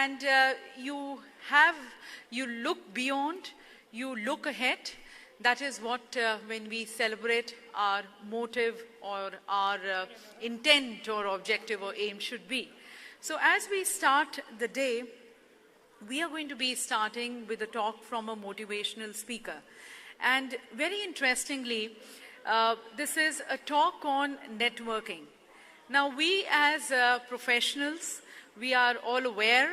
and you look beyond, you look ahead. That is what, when we celebrate, our motive or our intent or objective or aim should be. So as we start the day, we are going to be starting with a talk from a motivational speaker. And very interestingly, this is a talk on networking. Now, we as professionals, we are all aware,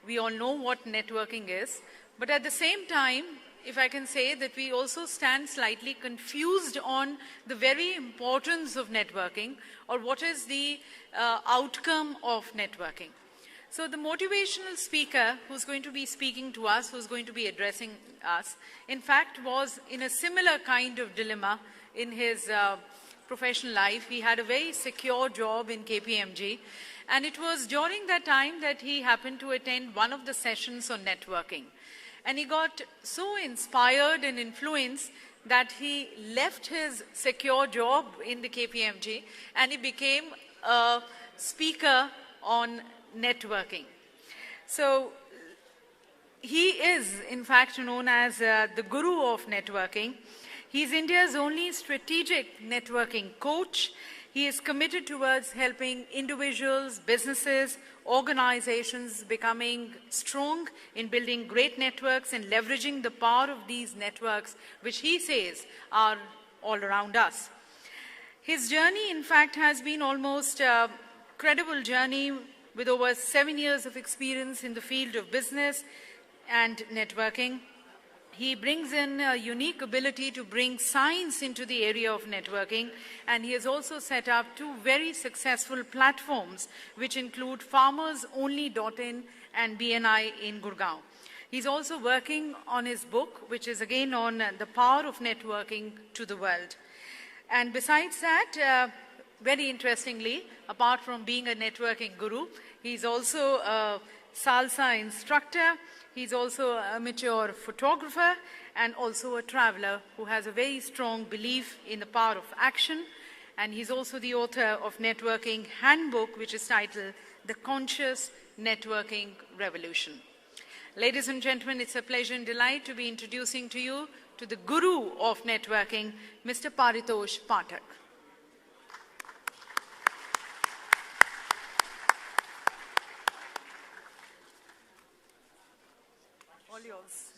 we all know what networking is, but at the same time, if I can say that we also stand slightly confused on the very importance of networking, or what is the outcome of networking. So the motivational speaker who's going to be speaking to us, who's going to be addressing us, in fact was in a similar kind of dilemma in his professional life. He had a very secure job in KPMG, and it was during that time that he happened to attend one of the sessions on networking. And he got so inspired and influenced that he left his secure job in the KPMG and he became a speaker on networking. So he is, in fact, known as the guru of networking. He's India's only strategic networking coach. He is committed towards helping individuals, businesses, organizations becoming strong in building great networks and leveraging the power of these networks, which he says are all around us. His journey, in fact, has been almost a credible journey with over 7 years of experience in the field of business and networking. He brings in a unique ability to bring science into the area of networking, and he has also set up 2 very successful platforms, which include FarmersOnly.in and BNI in Gurgaon. He's also working on his book, which is again on the power of networking to the world. And besides that, very interestingly, apart from being a networking guru, he's also a salsa instructor. He's also an amateur photographer and also a traveler who has a very strong belief in the power of action. And he's also the author of Networking Handbook, which is titled The Conscious Networking Revolution. Ladies and gentlemen, it's a pleasure and delight to be introducing to you to the guru of networking, Mr. Paritosh Pathak. All yours.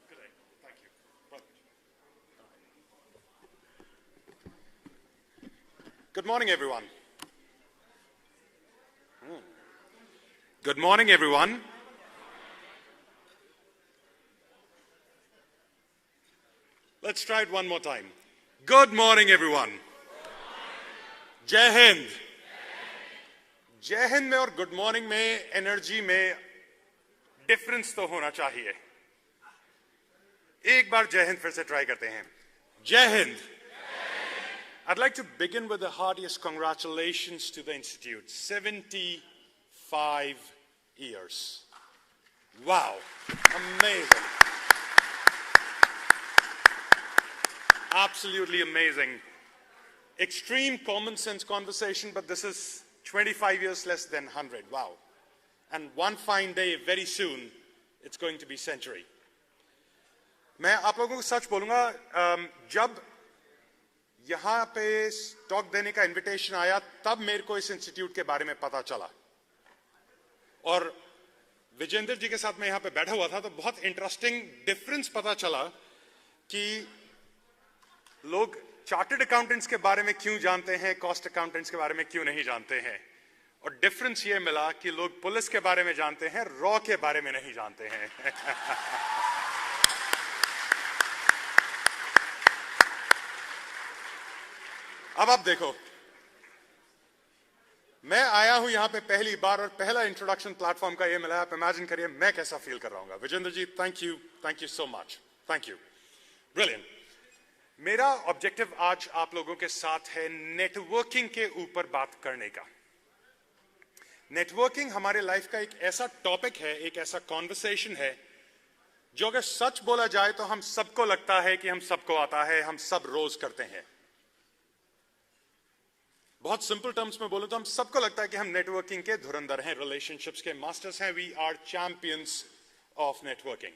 Good day. Thank you. Perfect. Good morning, everyone. Good morning, everyone. Let's try it one more time. Good morning, everyone. Jai Hind. Jai Hind में और good morning में energy में difference तो होना चाहिए. एक बार जय हिंद फिर से ट्राई करते हैं. जय Hind. I'd like to begin with the heartiest congratulations to the Institute. 75 years. Wow. Amazing. Absolutely amazing. Extreme common sense conversation, but this is 25 years less than 100. Wow. And one fine day, very soon, it's going to be century. मैं आप लोगों को सच बोलूंगा, जब यहाँ पे talk देने का इनविटेशन आया, तब मेरे को इस इंस्टीट्यूट के बारे में पता चला. और विजेंद्र जी के साथ मैं यहाँ पे बैठा हुआ था, तो बहुत इंटरेस्टिंग डिफरेंस पता चला कि लोग चार्टर्ड अकाउंटेंट्स के बारे में क्यों जानते हैं, कॉस्ट अकाउंटेंट्स के बारे में क्यों नहीं जानते हैं. और डिफरेंस ये मिला कि लोग पुलिस के बारे में जानते हैं, रॉ के बारे में नहीं जानते हैं. अब आप देखो, मैं आया हूं यहां पे पहली बार और पहला इंट्रोडक्शन प्लेटफॉर्म का ये मिला. आप इमेजिन करिए मैं कैसा फील कर रहा हूं. Vijendra ji, thank you so much. Thank you. Brilliant. मेरा ऑब्जेक्टिव आज आप लोगों के साथ है नेटवर्किंग के ऊपर बात करने का. नेटवर्किंग हमारे लाइफ का एक ऐसा टॉपिक है, एक ऐसा कॉन्वर्सेशन है जो अगर सच बोला जाए तो हम सबको लगता है कि हम सबको आता है, हम सब रोज करते हैं. बहुत सिंपल टर्म्स में बोलूं तो हम सबको लगता है कि हम नेटवर्किंग के धुरंधर हैं, रिलेशनशिप्स के मास्टर्स हैं, we are champions of networking.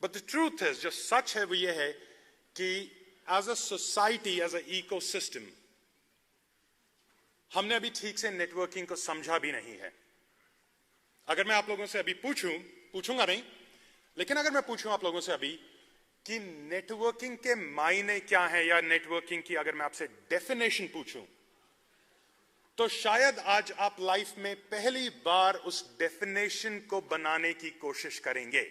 But the truth is, जो सच है वो ये है कि as a society, as a ecosystem, हमने अभी ठीक से नेटवर्किंग को समझा भी नहीं है। अगर मैं आप लोगों से अभी पूछूंगा नहीं, लेकिन अगर मैं पूछूं आप लोगों से अभी कि नेटवर्किंग के मायने क्या है, या नेटवर्किंग की अगर मैं आपसे डेफिनेशन पूछूं, तो शायद आज आप लाइफ में पहली बार उस डेफिनेशन को बनाने की कोशिश करेंगे,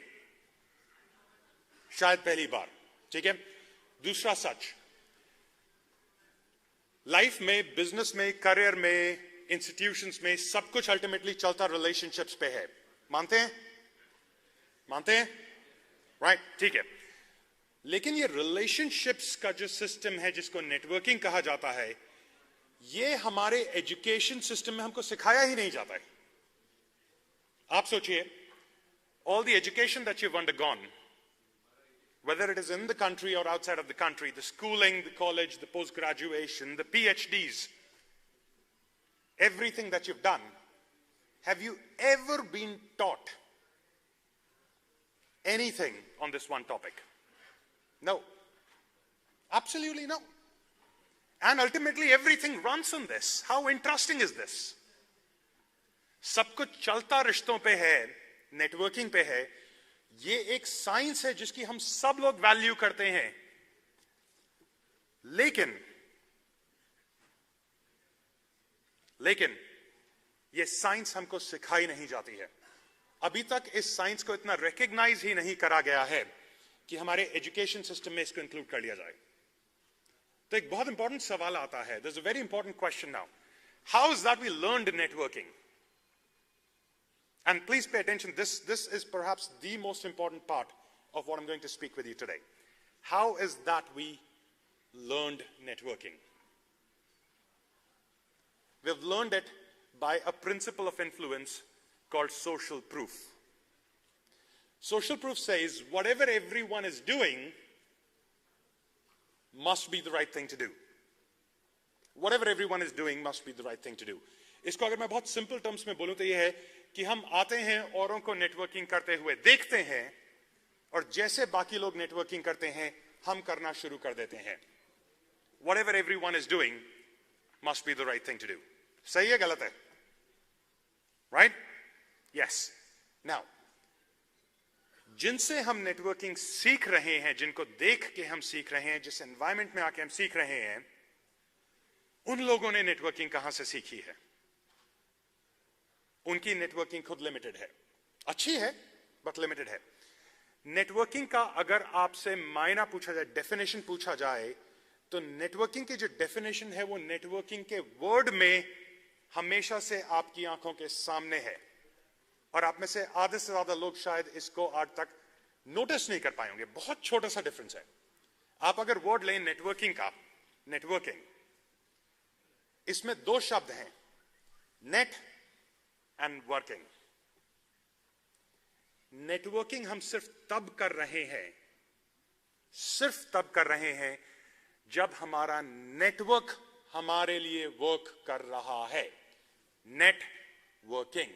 शायद पहली बार। ठीक है। दूसरा सच, लाइफ में, बिजनेस में, करियर में, इंस्टीट्यूशंस में, सब कुछ अल्टीमेटली चलता रिलेशनशिप्स पे है। मानते हैं? मानते हैं? राइट, ठीक है। लेकिन ये रिलेशनशिप्स का जो सिस्टम है, जिसको नेटवर्किंग कहा जाता है, ये हमारे एजुकेशन सिस्टम में हमको सिखाया ही नहीं जाता है। आप सोचिए, all the education that you have undergone, whether it is in the country or outside of the country, the schooling, the college, the post-graduation, the PhDs, everything that you've done, have you ever been taught anything on this one topic? No. Absolutely no. And ultimately everything runs on this. How interesting is this? सब कुछ चलता रिश्तों पे है, networking पे है। ये एक साइंस है जिसकी हम सब लोग वैल्यू करते हैं, लेकिन ये साइंस हमको सिखाई नहीं जाती है। अभी तक इस साइंस को इतना रिकॉग्नाइज ही नहीं करा गया है कि हमारे एजुकेशन सिस्टम में इसको इंक्लूड कर लिया जाए। तो एक बहुत इंपॉर्टेंट सवाल आता है, there is a very important question now, how is that we learned networking? And please pay attention, this is perhaps the most important part of what I'm going to speak with you today. How is that we learned networking? We've learned it by a principle of influence called social proof. Social proof says whatever everyone is doing must be the right thing to do. Whatever everyone is doing must be the right thing to do. इसको अगर मैं बहुत simple terms में बोलूं तो ये है कि हम आते हैं, औरों को नेटवर्किंग करते हुए देखते हैं, और जैसे बाकी लोग नेटवर्किंग करते हैं हम करना शुरू कर देते हैं। Whatever everyone is doing must be the right thing to do. सही है, गलत है? Right? Yes. Now, जिनसे हम नेटवर्किंग सीख रहे हैं, जिनको देख के हम सीख रहे हैं, जिस एनवायरमेंट में आके हम सीख रहे हैं, उन लोगों ने नेटवर्किंग कहां से सीखी है? उनकी नेटवर्किंग खुद लिमिटेड है, अच्छी है बट लिमिटेड है। नेटवर्किंग का अगर आपसे मायना पूछा जाए, डेफिनेशन पूछा जाए, तो नेटवर्किंग की जो डेफिनेशन है वो नेटवर्किंग के वर्ड में हमेशा से आपकी आंखों के सामने है, और आप में से आधे से ज्यादा लोग शायद इसको आज तक नोटिस नहीं कर पाए होंगे। बहुत छोटा सा डिफरेंस है। आप अगर वर्ड लें नेटवर्किंग का, नेटवर्किंग, इसमें दो शब्द हैं, नेट एंड वर्किंग। नेटवर्किंग हम सिर्फ तब कर रहे हैं जब हमारा नेटवर्क हमारे लिए वर्क कर रहा है। नेटवर्किंग,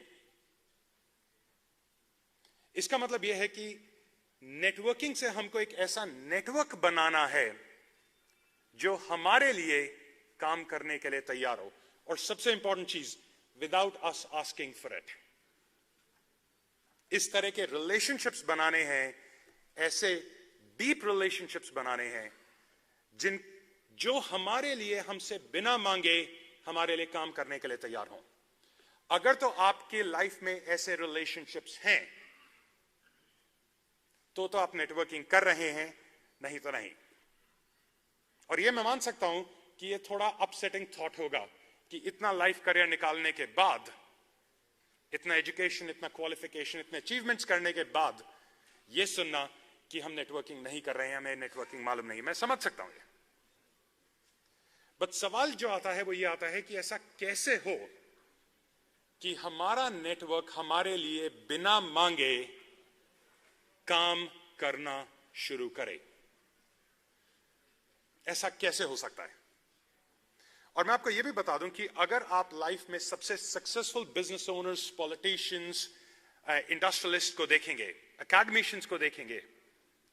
इसका मतलब यह है कि नेटवर्किंग से हमको एक ऐसा नेटवर्क बनाना है जो हमारे लिए काम करने के लिए तैयार हो, और सबसे इंपॉर्टेंट चीज, without us asking for it. इस तरह के रिलेशनशिप्स बनाने हैं, ऐसे डीप रिलेशनशिप्स बनाने हैं जो हमारे लिए, हमसे बिना मांगे हमारे लिए काम करने के लिए तैयार हों। अगर तो आपके लाइफ में ऐसे रिलेशनशिप्स हैं तो आप नेटवर्किंग कर रहे हैं, नहीं तो नहीं। और यह मैं मान सकता हूं कि यह थोड़ा अपसेटिंग थॉट होगा कि इतना लाइफ करियर निकालने के बाद, इतना एजुकेशन, इतना क्वालिफिकेशन, इतने अचीवमेंट्स करने के बाद यह सुनना कि हम नेटवर्किंग नहीं कर रहे हैं, हमें नेटवर्किंग मालूम नहीं। मैं समझ सकता हूं ये, बट सवाल जो आता है वो ये आता है कि ऐसा कैसे हो कि हमारा नेटवर्क हमारे लिए बिना मांगे काम करना शुरू करे। ऐसा कैसे हो सकता है? और मैं आपको यह भी बता दूं कि अगर आप लाइफ में सबसे successful business owners, politicians, industrialist को देखेंगे, एकेडमिशियंस को देखेंगे,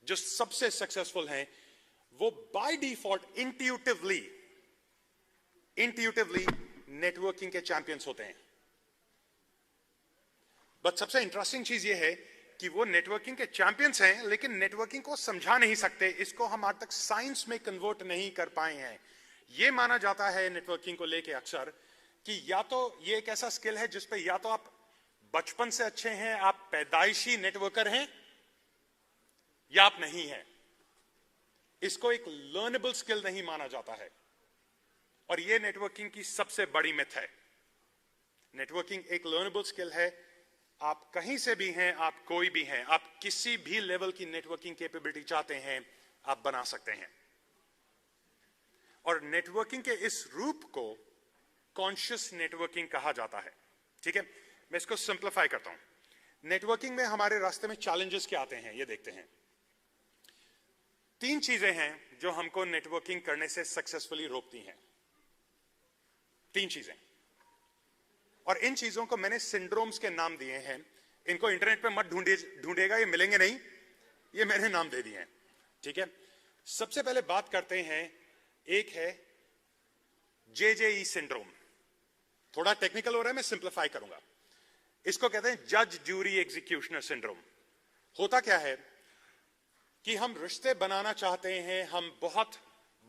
जो सबसे सक्सेसफुल हैं, वो बाय डिफॉल्ट इंट्यूटिवली नेटवर्किंग के चैंपियंस होते हैं। बट सबसे इंटरेस्टिंग चीज ये है कि वो नेटवर्किंग के चैंपियंस हैं, लेकिन नेटवर्किंग को समझा नहीं सकते, इसको हम आज तक साइंस में कन्वर्ट नहीं कर पाए हैं। ये माना जाता है नेटवर्किंग को लेके अक्सर कि या तो ये एक ऐसा स्किल है जिसपे या तो आप बचपन से अच्छे हैं, आप पैदाइशी नेटवर्कर हैं, या आप नहीं हैं। इसको एक लर्नेबल स्किल नहीं माना जाता है, और ये नेटवर्किंग की सबसे बड़ी मिथ है। नेटवर्किंग एक लर्नेबल स्किल है। आप कहीं से भी हैं, आप कोई भी हैं, आप किसी भी लेवल की नेटवर्किंग कैपेबिलिटी चाहते हैं, आप बना सकते हैं। और नेटवर्किंग के इस रूप को कॉन्शियस नेटवर्किंग कहा जाता है। ठीक है, मैं इसको सिंप्लीफाई करता हूं। नेटवर्किंग में हमारे रास्ते में चैलेंजेस क्या आते हैं, ये देखते हैं। 3 चीजें हैं जो हमको नेटवर्किंग करने से सक्सेसफुली रोकती हैं। 3 चीजें, और इन चीजों को मैंने सिंड्रोम्स के नाम दिए हैं। इनको इंटरनेट पे मत ढूंढेगा, ये मिलेंगे नहीं, ये मैंने नाम दे दिए हैं। ठीक है, सबसे पहले बात करते हैं, एक है JJE सिंड्रोम। थोड़ा टेक्निकल हो रहा है, मैं सिंप्लीफाई करूंगा। इसको कहते हैं जज, ज्यूरी, एग्जीक्यूशनर सिंड्रोम। होता क्या है कि हम रिश्ते बनाना चाहते हैं, हम बहुत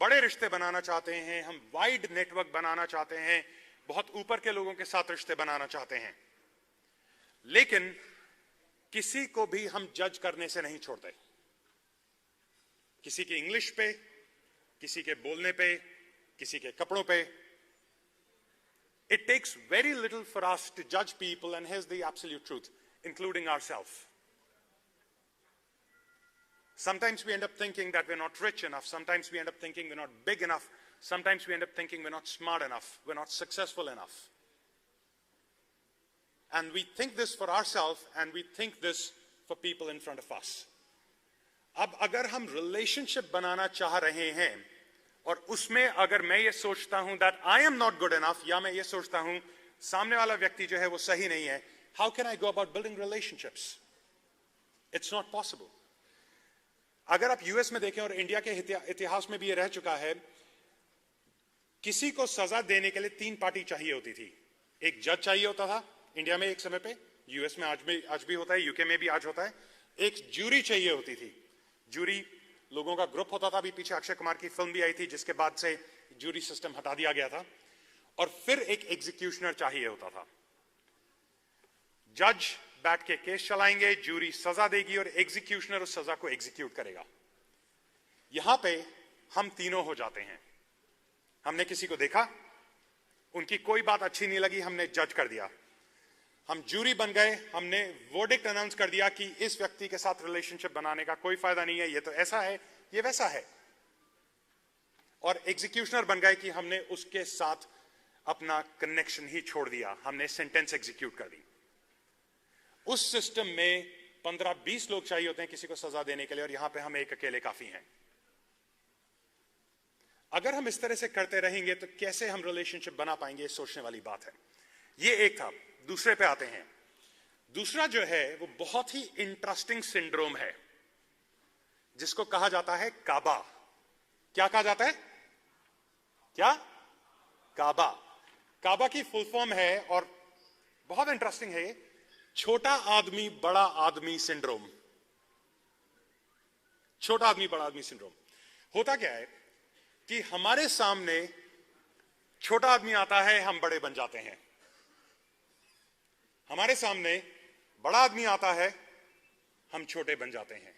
बड़े रिश्ते बनाना चाहते हैं, हम वाइड नेटवर्क बनाना चाहते हैं, बहुत ऊपर के लोगों के साथ रिश्ते बनाना चाहते हैं, लेकिन किसी को भी हम जज करने से नहीं छोड़ते। किसी की इंग्लिश पे, किसी के बोलने पे, किसी के कपड़ों पे। It takes very little for us to judge people, and here's the absolute truth, including ourselves. Sometimes we end up thinking that we're not rich enough. Sometimes we end up thinking we're not big enough. Sometimes we end up thinking we're not smart enough. We're not successful enough. And we think this for ourselves, and we think this for people in front of us. अब अगर हम relationship बनाना चाह रहे हैं, और उसमें अगर मैं ये सोचता हूं that I am not good enough, या मैं ये सोचता हूं सामने वाला व्यक्ति जो है वो सही नहीं है, how can I go about building relationships? It's not possible. अगर आप यूएस में देखें, और इंडिया के इतिहास में भी ये रह चुका है, किसी को सजा देने के लिए 3 पार्टी चाहिए होती थी। एक जज चाहिए होता था इंडिया में एक समय पे, यूएस में आज भी होता है, यूके में भी आज होता है। एक ज्यूरी चाहिए होती थी। ज्यूरी लोगों का ग्रुप होता था। अभी पीछे अक्षय कुमार की फिल्म भी आई थी जिसके बाद से ज्यूरी सिस्टम हटा दिया गया था। और फिर एक एग्जीक्यूशनर चाहिए होता था। जज बैठ के केस चलाएंगे, ज्यूरी सजा देगी, और एग्जीक्यूशनर उस सजा को एग्जीक्यूट करेगा। यहां पे हम तीनों हो जाते हैं। हमने किसी को देखा, उनकी कोई बात अच्छी नहीं लगी, हमने जज कर दिया। हम ज्यूरी बन गए, हमने वर्डिक्ट अनाउंस कर दिया कि इस व्यक्ति के साथ रिलेशनशिप बनाने का कोई फायदा नहीं है, ये तो ऐसा है, ये वैसा है। और एग्जीक्यूशनर बन गए कि हमने उसके साथ अपना कनेक्शन ही छोड़ दिया, हमने सेंटेंस एग्जीक्यूट कर दी। उस सिस्टम में 15-20 लोग चाहिए होते हैं किसी को सजा देने के लिए, और यहां पे हम एक अकेले काफी हैं। अगर हम इस तरह से करते रहेंगे तो कैसे हम रिलेशनशिप बना पाएंगे, सोचने वाली बात है। ये एक था। दूसरे पे आते हैं। दूसरा जो है वो बहुत ही इंटरेस्टिंग सिंड्रोम है, जिसको कहा जाता है काबा। क्या कहा जाता है? क्या? काबा। काबा की फुल फॉर्म है, और बहुत इंटरेस्टिंग है, छोटा आदमी बड़ा आदमी सिंड्रोम। छोटा आदमी बड़ा आदमी सिंड्रोम। होता क्या है कि हमारे सामने छोटा आदमी आता है, हम बड़े बन जाते हैं। हमारे सामने बड़ा आदमी आता है, हम छोटे बन जाते हैं।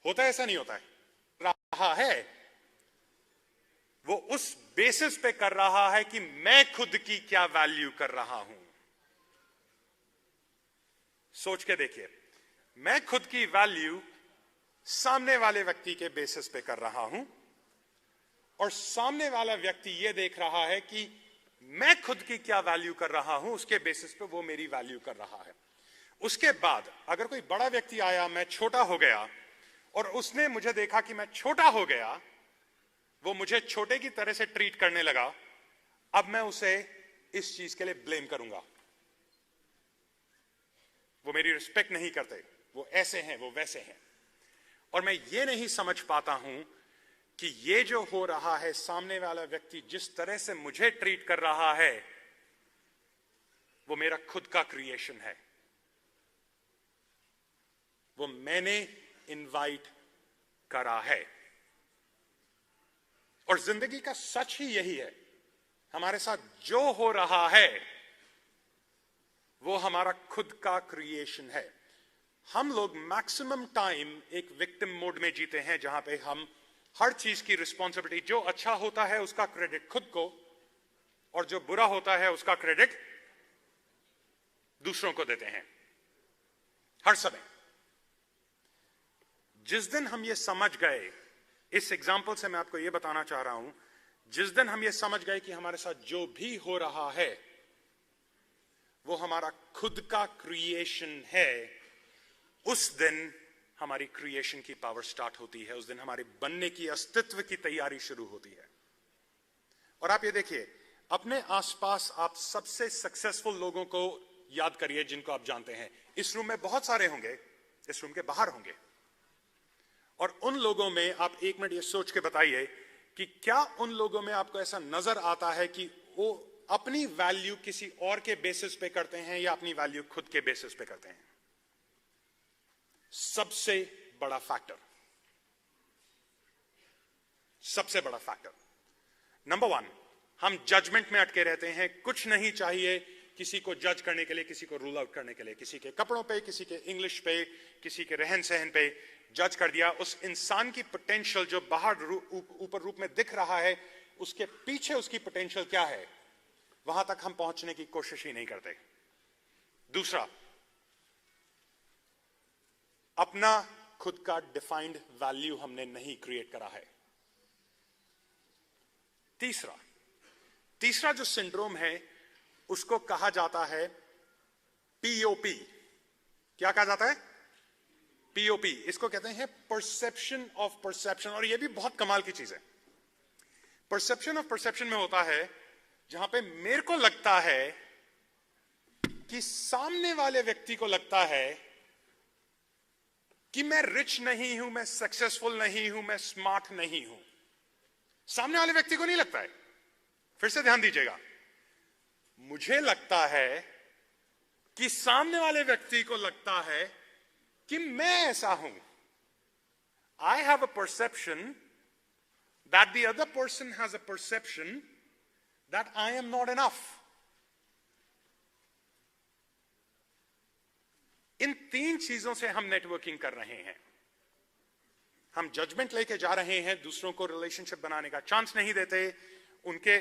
होता है ऐसा? नहीं होता है? रहा है। वो उस बेसिस पे कर रहा है कि मैं खुद की क्या वैल्यू कर रहा हूं। सोच के देखिए, मैं खुद की वैल्यू सामने वाले व्यक्ति के बेसिस पे कर रहा हूं, और सामने वाला व्यक्ति ये देख रहा है कि मैं खुद की क्या वैल्यू कर रहा हूं, उसके बेसिस पे वो मेरी वैल्यू कर रहा है। उसके बाद अगर कोई बड़ा व्यक्ति आया, मैं छोटा हो गया, और उसने मुझे देखा कि मैं छोटा हो गया, वो मुझे छोटे की तरह से ट्रीट करने लगा, अब मैं उसे इस चीज के लिए ब्लेम करूंगा। वो मेरी रिस्पेक्ट नहीं करते, वो ऐसे हैं, वो वैसे हैं। और मैं ये नहीं समझ पाता हूं कि ये जो हो रहा है, सामने वाला व्यक्ति जिस तरह से मुझे ट्रीट कर रहा है, वो मेरा खुद का क्रिएशन है, वो मैंने इनवाइट करा है। और जिंदगी का सच ही यही है, हमारे साथ जो हो रहा है वो हमारा खुद का क्रिएशन है। हम लोग मैक्सिमम टाइम एक विक्टिम मोड में जीते हैं, जहां पे हम हर चीज की रिस्पॉन्सिबिलिटी, जो अच्छा होता है उसका क्रेडिट खुद को, और जो बुरा होता है उसका क्रेडिट दूसरों को देते हैं हर समय। जिस दिन हम ये समझ गए, इस एग्जाम्पल से मैं आपको ये बताना चाह रहा हूं, जिस दिन हम ये समझ गए कि हमारे साथ जो भी हो रहा है वो हमारा खुद का क्रिएशन है, उस दिन हमारी क्रिएशन की पावर स्टार्ट होती है। उस दिन हमारे बनने की, अस्तित्व की तैयारी शुरू होती है। और आप ये देखिए, अपने आसपास आप सबसे सक्सेसफुल लोगों को याद करिए जिनको आप जानते हैं। इस रूम में बहुत सारे होंगे, इस रूम के बाहर होंगे, और उन लोगों में आप एक मिनट ये सोच के बताइए कि क्या उन लोगों में आपको ऐसा नजर आता है कि वो अपनी वैल्यू किसी और के बेसिस पे करते हैं या अपनी वैल्यू खुद के बेसिस पे करते हैं? सबसे बड़ा फैक्टर, सबसे बड़ा फैक्टर नंबर 1, हम जजमेंट में अटके रहते हैं। कुछ नहीं चाहिए किसी को जज करने के लिए, किसी को रूल आउट करने के लिए। किसी के कपड़ों पे, किसी के इंग्लिश पे, किसी के रहन सहन पे जज कर दिया। उस इंसान की पोटेंशियल जो बाहर ऊपर रूप में दिख रहा है, उसके पीछे उसकी पोटेंशियल क्या है, वहां तक हम पहुंचने की कोशिश ही नहीं करते। दूसरा, अपना खुद का डिफाइंड वैल्यू हमने नहीं क्रिएट करा है। तीसरा जो सिंड्रोम है उसको कहा जाता है पीओपी। क्या कहा जाता है? पीओपी। इसको कहते हैं परसेप्शन ऑफ परसेप्शन। और यह भी बहुत कमाल की चीज है। परसेप्शन ऑफ परसेप्शन में होता है जहां पे मेरे को लगता है कि सामने वाले व्यक्ति को लगता है कि मैं रिच नहीं हूं, मैं सक्सेसफुल नहीं हूं, मैं स्मार्ट नहीं हूं। सामने वाले व्यक्ति को नहीं लगता है। फिर से ध्यान दीजिएगा, मुझे लगता है कि सामने वाले व्यक्ति को लगता है कि मैं ऐसा हूं। I have a perception that the other person has a perception that I am not enough. इन 3 चीजों से हम नेटवर्किंग कर रहे हैं। हम जजमेंट लेके जा रहे हैं, दूसरों को रिलेशनशिप बनाने का चांस नहीं देते। उनके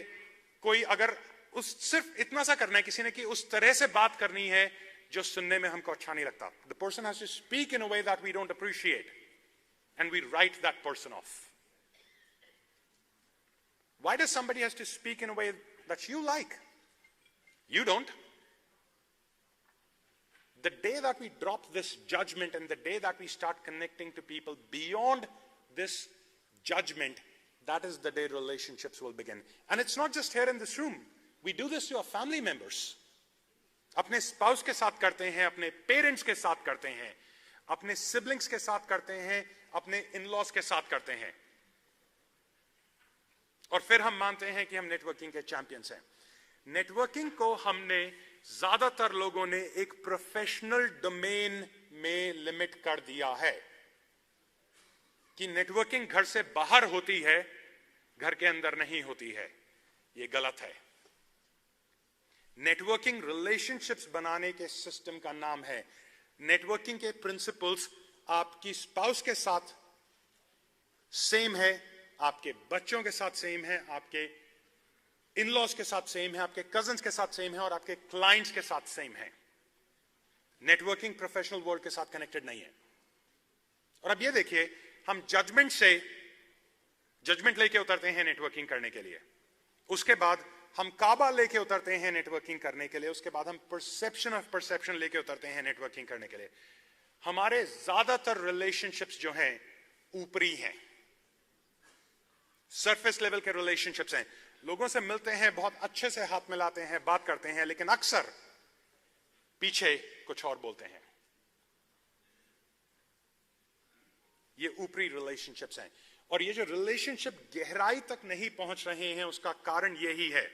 कोई अगर उस सिर्फ इतना सा करना है किसी ने कि उस तरह से बात करनी है जो सुनने में हमको अच्छा नहीं लगता। The person has to speak in a way that we don't appreciate and we write that person off. Why does somebody has to speak in a way that you like? You don't. The day that we drop this judgment and the day that we start connecting to people beyond this judgment, that is the day relationships will begin. And it's not just here in this room. We do this to our family members. अपने spouse के साथ करते हैं, अपने parents के साथ करते हैं, अपने siblings के साथ करते हैं, अपने in-laws के साथ करते हैं। और फिर हम मानते हैं कि हम नेटवर्किंग के चैंपियंस हैं। नेटवर्किंग को हमने ज्यादातर लोगों ने एक प्रोफेशनल डोमेन में लिमिट कर दिया है कि नेटवर्किंग घर से बाहर होती है, घर के अंदर नहीं होती है। यह गलत है। नेटवर्किंग रिलेशनशिप्स बनाने के सिस्टम का नाम है। नेटवर्किंग के प्रिंसिपल्स आपकी स्पाउस के साथ सेम है, आपके बच्चों के साथ सेम है, आपके इन-लॉज के साथ सेम है, आपके कजन्स के साथ सेम है और आपके क्लाइंट्स के साथ सेम है। नेटवर्किंग प्रोफेशनल वर्ल्ड के साथ कनेक्टेड नहीं है। और अब ये देखिए, हम जजमेंट लेके उतरते हैं नेटवर्किंग करने के लिए। उसके बाद हम काबा लेके उतरते हैं नेटवर्किंग करने के लिए। उसके बाद हम परसेप्शन ऑफ परसेप्शन लेके उतरते हैं नेटवर्किंग करने के लिए। हमारे ज्यादातर रिलेशनशिप्स जो हैं ऊपरी हैं। सरफेस लेवल के रिलेशनशिप्स हैं, लोगों से मिलते हैं, बहुत अच्छे से हाथ मिलाते हैं, बात करते हैं, लेकिन अक्सर पीछे कुछ और बोलते हैं। ये ऊपरी रिलेशनशिप्स हैं। और ये जो रिलेशनशिप गहराई तक नहीं पहुंच रहे हैं, उसका कारण यही है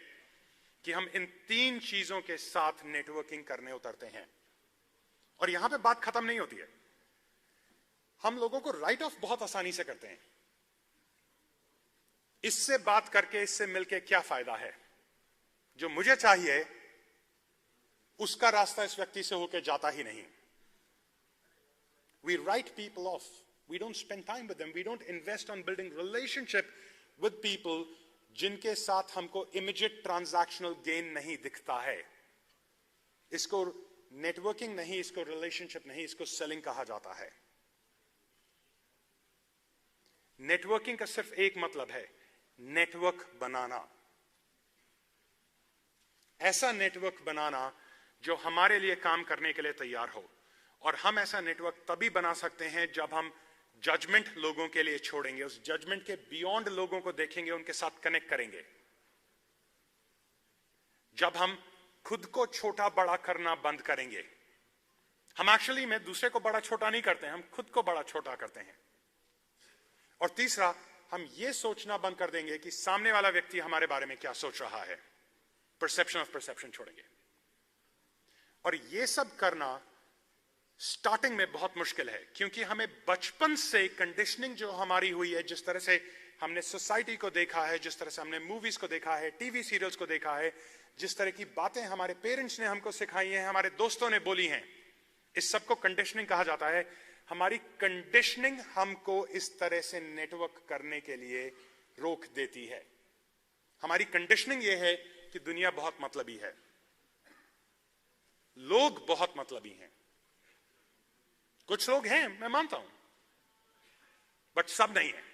कि हम इन 3 चीजों के साथ नेटवर्किंग करने उतरते हैं। और यहां पे बात खत्म नहीं होती है। हम लोगों को राइट ऑफ बहुत आसानी से करते हैं। इससे बात करके, इससे मिलके क्या फायदा है? जो मुझे चाहिए उसका रास्ता इस व्यक्ति से होकर जाता ही नहीं। We write people off. We don't spend time with them. We don't invest on building relationship with people जिनके साथ हमको immediate transactional gain नहीं दिखता है। इसको नेटवर्किंग नहीं, इसको रिलेशनशिप नहीं, इसको सेलिंग कहा जाता है। नेटवर्किंग का सिर्फ एक मतलब है, नेटवर्क बनाना। ऐसा नेटवर्क बनाना जो हमारे लिए काम करने के लिए तैयार हो। और हम ऐसा नेटवर्क तभी बना सकते हैं जब हम जजमेंट लोगों के लिए छोड़ेंगे, उस जजमेंट के बियॉन्ड लोगों को देखेंगे, उनके साथ कनेक्ट करेंगे। जब हम खुद को छोटा बड़ा करना बंद करेंगे। हम एक्चुअली में दूसरे को बड़ा छोटा नहीं करते हैं, हम खुद को बड़ा छोटा करते हैं। और तीसरा, हम ये सोचना बंद कर देंगे कि सामने वाला व्यक्ति हमारे बारे में क्या सोच रहा है। परसेप्शन ऑफ परसेप्शन छोड़ेंगे। और ये सब करना स्टार्टिंग में बहुत मुश्किल है, क्योंकि हमें बचपन से कंडीशनिंग जो हमारी हुई है, जिस तरह से हमने सोसाइटी को देखा है, जिस तरह से हमने मूवीज को देखा है, टीवी सीरियल्स को देखा है, जिस तरह की बातें हमारे पेरेंट्स ने हमको सिखाई हैं, हमारे दोस्तों ने बोली हैं, इस सबको कंडीशनिंग कहा जाता है। हमारी कंडीशनिंग हमको इस तरह से नेटवर्क करने के लिए रोक देती है। हमारी कंडीशनिंग यह है कि दुनिया बहुत मतलबी है, लोग बहुत मतलबी हैं। कुछ लोग हैं, मैं मानता हूं, बट सब नहीं है।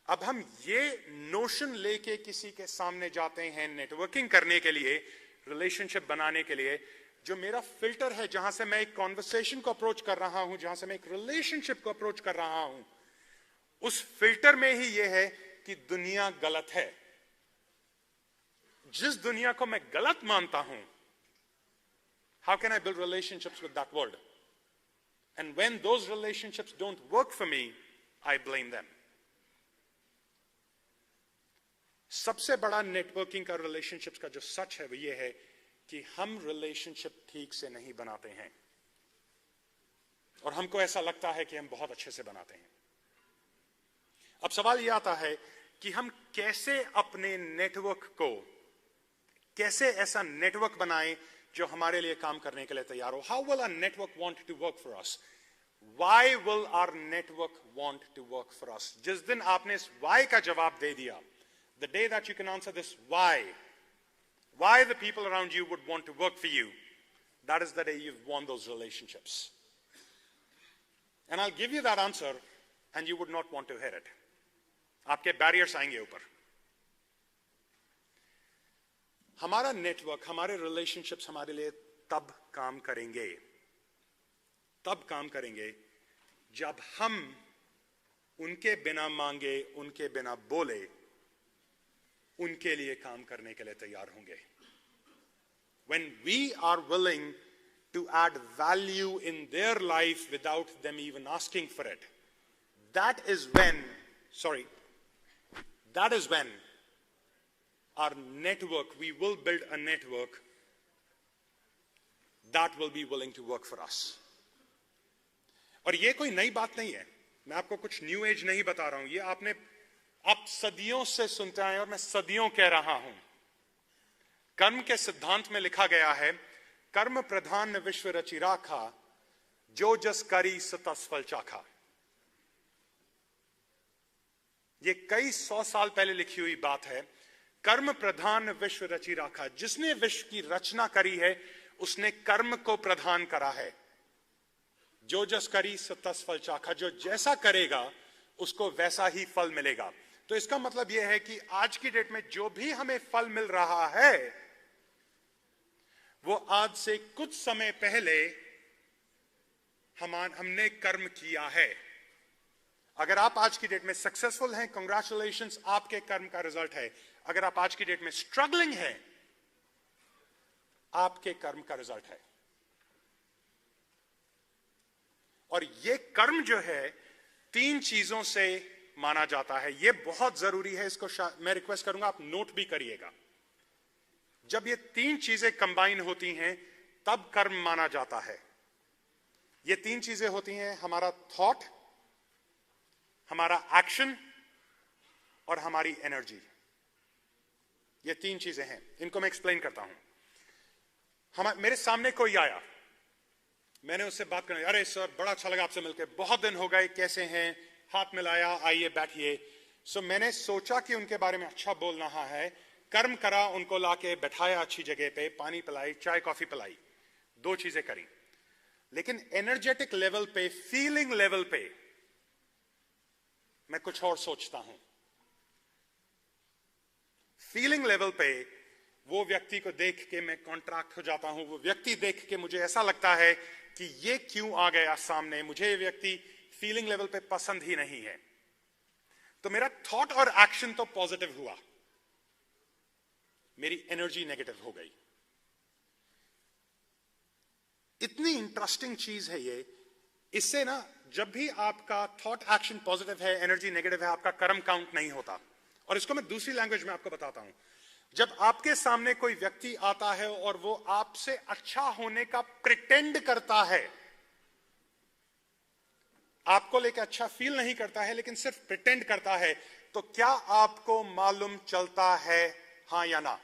अब हम ये नोशन लेके किसी के सामने जाते हैं नेटवर्किंग करने के लिए, रिलेशनशिप बनाने के लिए, जो मेरा फिल्टर है, जहां से मैं एक कॉन्वर्सेशन को अप्रोच कर रहा हूं, जहां से मैं एक रिलेशनशिप को अप्रोच कर रहा हूं, उस फिल्टर में ही यह है कि दुनिया गलत है। जिस दुनिया को मैं गलत मानता हूं, how can I build relationships with that world? And when those relationships don't work for me, I blame them. सबसे बड़ा नेटवर्किंग का, रिलेशनशिप्स का जो सच है वो ये है कि हम रिलेशनशिप ठीक से नहीं बनाते हैं। और हमको ऐसा लगता है कि हम बहुत अच्छे से बनाते हैं। अब सवाल ये आता है कि हम कैसे अपने नेटवर्क को, कैसे ऐसा नेटवर्क बनाएं जो हमारे लिए काम करने के लिए तैयार हो। How will our network want to work for us? Why will our network want to work for us? जिस दिन आपने इस why का जवाब दे दिया, the day that you can answer this why the people around you would want to work for you, that is the day you've won those relationships. And I'll give you that answer and you would not want to hear it. आपके barriers आएंगे ऊपर। हमारा network, हमारे relationships हमारे लिए तब काम करेंगे जब हम उनके बिना मांगे, उनके बिना बोले, उनके लिए काम करने के लिए तैयार होंगे। When we are willing to add value in their life without them even asking for it, that is when our network, we will build a network that will be willing to work for us. और ये कोई नई बात नहीं है, मैं आपको कुछ न्यू एज नहीं बता रहा हूं, ये आप सदियों से सुनते आए और मैं सदियों कह रहा हूं। कर्म के सिद्धांत में लिखा गया है, कर्म प्रधान विश्व रचि राखा, जो जस करी सो तस फल चाखा। ये कई 100 साल पहले लिखी हुई बात है। कर्म प्रधान विश्व रचि राखा, जिसने विश्व की रचना करी है उसने कर्म को प्रधान करा है। जो जस करी सो तस फल चाखा, जो जैसा करेगा उसको वैसा ही फल मिलेगा। तो इसका मतलब यह है कि आज की डेट में जो भी हमें फल मिल रहा है वो आज से कुछ समय पहले हमने कर्म किया है। अगर आप आज की डेट में सक्सेसफुल हैं, कंग्रेचुलेशंस, आपके कर्म का रिजल्ट है। अगर आप आज की डेट में स्ट्रगलिंग हैं, आपके कर्म का रिजल्ट है। और ये कर्म जो है 3 चीजों से माना जाता है। ये बहुत जरूरी है, इसको मैं रिक्वेस्ट करूंगा आप नोट भी करिएगा। जब ये 3 चीजें कंबाइन होती हैं तब कर्म माना जाता है। ये 3 चीजें होती हैं, हमारा थॉट, हमारा एक्शन और हमारी एनर्जी। ये 3 चीजें हैं, इनको मैं एक्सप्लेन करता हूं। मेरे सामने कोई आया, मैंने उससे बात करनी, अरे सर बड़ा अच्छा लगा आपसे मिलकर, बहुत दिन हो गए, कैसे हैं, हाथ मिलाया, आइए बैठिए। सो मैंने सोचा कि उनके बारे में अच्छा बोलना है, कर्म करा, उनको लाके बैठाया अच्छी जगह पे, पानी पिलाई, चाय कॉफी पिलाई, 2 चीजें करी। लेकिन एनर्जेटिक लेवल पे, फीलिंग लेवल पे मैं कुछ और सोचता हूं। फीलिंग लेवल पे वो व्यक्ति को देख के मैं कॉन्ट्रैक्ट हो जाता हूं। वो व्यक्ति देख के मुझे ऐसा लगता है कि ये क्यों आ गया सामने, मुझे ये व्यक्ति फीलिंग लेवल पे पसंद ही नहीं है। तो मेरा थॉट और एक्शन तो पॉजिटिव हुआ, मेरी एनर्जी नेगेटिव हो गई। इतनी इंटरेस्टिंग चीज है ये। इससे ना, जब भी आपका थॉट एक्शन पॉजिटिव है, एनर्जी नेगेटिव है, आपका कर्म काउंट नहीं होता। और इसको मैं दूसरी लैंग्वेज में आपको बताता हूं। जब आपके सामने कोई व्यक्ति आता है और वो आपसे अच्छा होने का प्रिटेंड करता है, आपको लेकर अच्छा फील नहीं करता है लेकिन सिर्फ प्रिटेंड करता है, तो क्या आपको मालूम चलता है हां या ना?